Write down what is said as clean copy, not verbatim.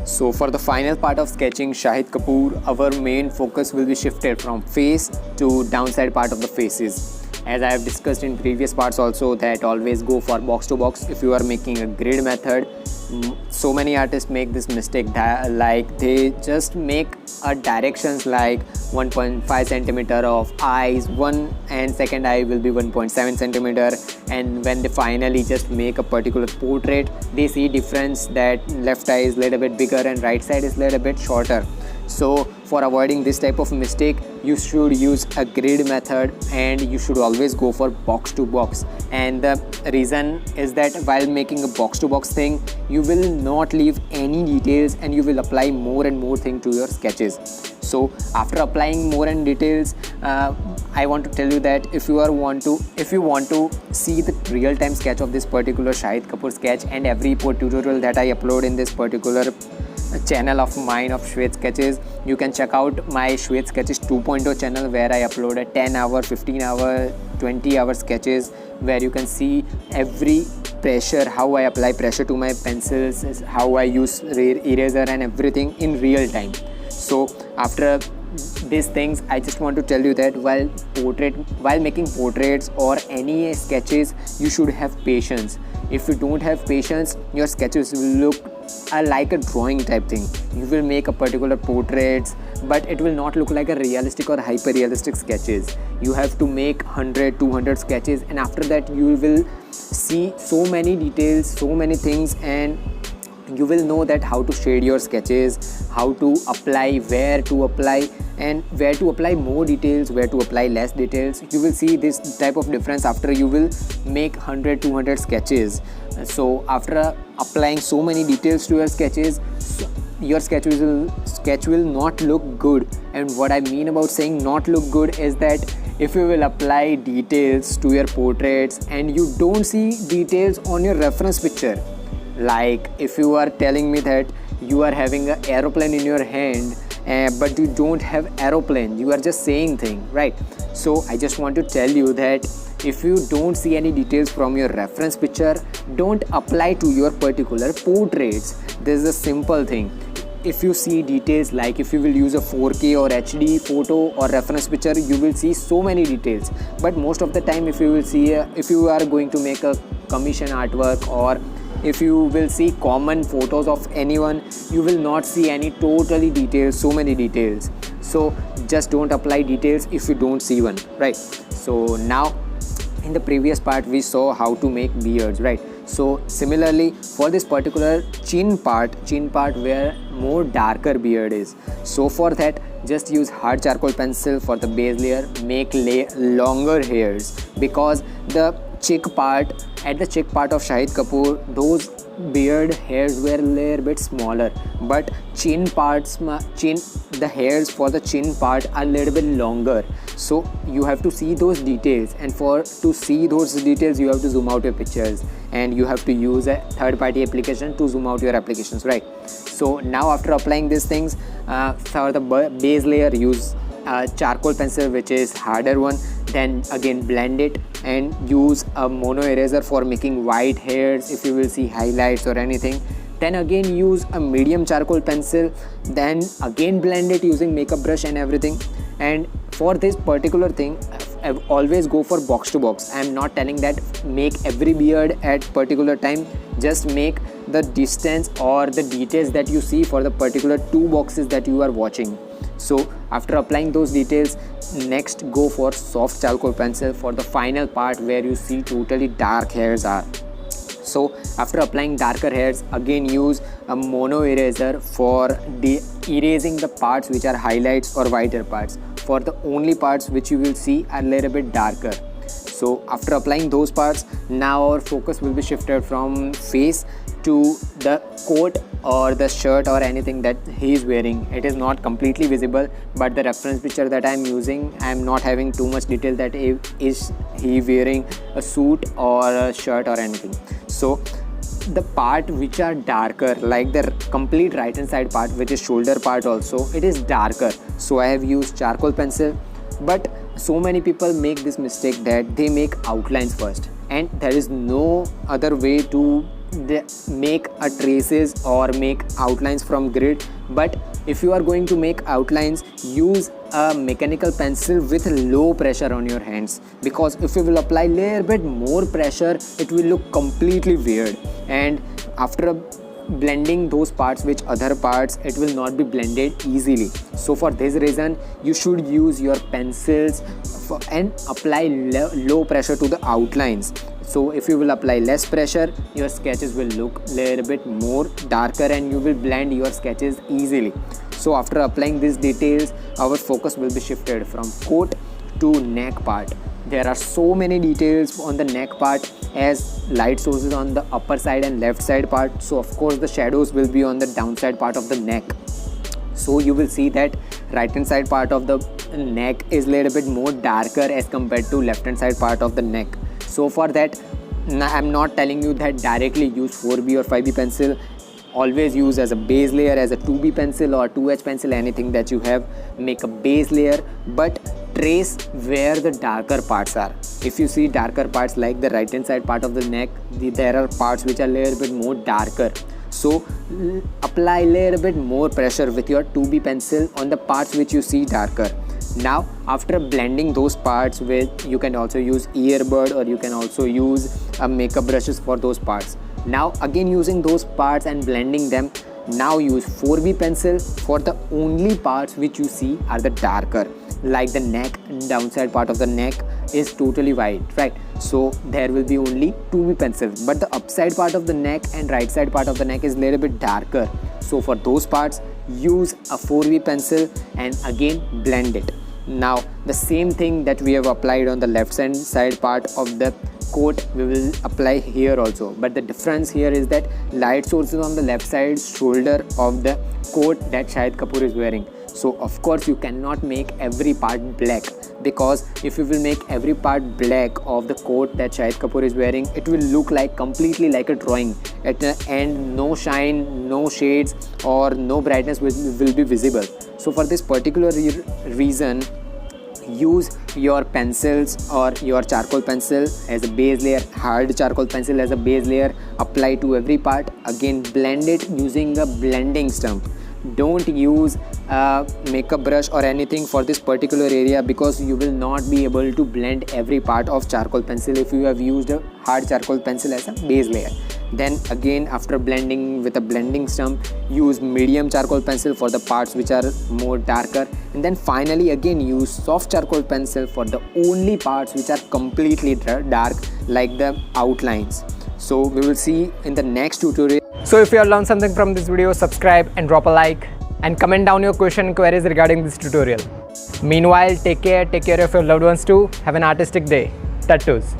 So for the final part of sketching Shahid Kapoor, our main focus will be shifted from face to downside part of the faces. As I have discussed in previous parts also, that always go for box to box if you are making a grid method. So many artists make this mistake like they just make a directions like 1.5 centimeter of eyes, one and second eye will be 1.7 centimeter, and when they finally just make a particular portrait, they see difference that left eye is little bit bigger and right side is little bit shorter. So for avoiding this type of mistake, you should use a grid method and you should always go for box to box. And the reason is that while making a box to box thing, you will not leave any details and you will apply more and more thing to your sketches. So after applying more and details, I want to tell you that if you want to see the real-time sketch of this particular Shahid Kapoor sketch and every tutorial that I upload in this particular channel of mine of Shwet Sketches, you can check out my Shwet Sketches 2.0 channel where I upload a 10-hour, 15-hour, 20-hour sketches where you can see every pressure, how I apply pressure to my pencils, how I use eraser and everything in real time. So after these things, I just want to tell you that while making portraits or any sketches, you should have patience. If you don't have patience, your sketches will look like a drawing type thing. You will make a particular portraits, but it will not look like a realistic or hyper realistic sketches. You have to make 100, 200 sketches, and after that you will see so many details, so many things, and you will know that how to shade your sketches, how to apply, where to apply, and where to apply more details, where to apply less details. You will see this type of difference after you will make 100, 200 sketches. So after applying so many details to your sketches, your sketch will not look good. And what I mean about saying not look good is that if you will apply details to your portraits and you don't see details on your reference picture, like if you are telling me that you are having an aeroplane in your hand, but you don't have aeroplane, you are just saying thing, right? So I just want to tell you that if you don't see any details from your reference picture, don't apply to your particular portraits. This is a simple thing. If you see details, like if you will use a 4K or HD photo or reference picture, you will see so many details. But most of the time, if you are going to make a commission artwork, or if you will see common photos of anyone, you will not see any totally details, so many details. So just don't apply details if you don't see one, right? So now in the previous part we saw how to make beards, right? So similarly for this particular chin part where more darker beard is, so for that just use hard charcoal pencil for the base layer, make longer hairs, because at the cheek part of Shahid Kapoor, those beard hairs were a little bit smaller, but the hairs for the chin part are a little bit longer. So you have to see those details, and to see those details you have to zoom out your pictures, and you have to use a third-party application to zoom out your applications, right? So now after applying these things, for the base layer use charcoal pencil, which is harder one. Then again blend it and use a mono eraser for making white hairs if you will see highlights or anything. Then again use a medium charcoal pencil, then again blend it using makeup brush and everything. And for this particular thing, I always go for box to box. I am not telling that make every beard at particular time, just make the distance or the details that you see for the particular two boxes that you are watching. So after applying those details, next go for soft charcoal pencil for the final part where you see totally dark hairs are. So after applying darker hairs, again use a mono eraser for erasing the parts which are highlights or whiter parts, for the only parts which you will see are a little bit darker. So after applying those parts, now our focus will be shifted from face to the coat or the shirt or anything that he is wearing. It is not completely visible, but the reference picture that I am using, I am not having too much detail that is he wearing a suit or a shirt or anything. So the part which are darker, like the complete right hand side part, which is shoulder part also, it is darker. So I have used charcoal pencil. But so many people make this mistake that they make outlines first, and there is no other way to make a traces or make outlines from grid. But if you are going to make outlines, use a mechanical pencil with low pressure on your hands, because if you will apply layer bit more pressure, it will look completely weird, and after blending those parts with other parts, it will not be blended easily. So for this reason, you should use your pencils and apply low pressure to the outlines. So if you will apply less pressure, your sketches will look a little bit more darker and you will blend your sketches easily. So after applying these details, our focus will be shifted from coat to neck part. There are so many details on the neck part, as light sources on the upper side and left side part. So of course the shadows will be on the downside part of the neck. So you will see that right hand side part of the neck is a little bit more darker as compared to left hand side part of the neck. So for that, I'm not telling you that directly use 4B or 5B pencil. Always use as a base layer, as a 2B pencil or 2H pencil, anything that you have. Make a base layer, but trace where the darker parts are. If you see darker parts like the right hand side part of the neck, there are parts which are a little bit more darker. So apply a little bit more pressure with your 2B pencil on the parts which you see darker. Now after blending those parts with, you can also use earbud or you can also use makeup brushes for those parts. Now again using those parts and blending them, now use 4B pencil for the only parts which you see are the darker, like the neck, downside part of the neck is totally white, right? So there will be only 2B pencil, but the upside part of the neck and right side part of the neck is a little bit darker. So for those parts, use a 4B pencil and again blend it. Now the same thing that we have applied on the left hand side part of the coat, we will apply here also, but the difference here is that light sources on the left side shoulder of the coat that Shahid Kapoor is wearing. So of course you cannot make every part black, because if you will make every part black of the coat that Shahid Kapoor is wearing, it will look like completely like a drawing at the end. No shine, no shades or no brightness will be visible. So for this particular reason, use your pencils or your charcoal pencil as a base layer, hard charcoal pencil as a base layer, apply to every part, again blend it using a blending stump. Don't use a makeup brush or anything for this particular area, because you will not be able to blend every part of charcoal pencil if you have used a hard charcoal pencil as a base layer. Then again after blending with a blending stump, use medium charcoal pencil for the parts which are more darker, and then finally again use soft charcoal pencil for the only parts which are completely dark, like the outlines. So we will see in the next tutorial. So if you have learned something from this video, subscribe and drop a like and comment down your question and queries regarding this tutorial. Meanwhile, take care of your loved ones too. Have an artistic day. Tattoos.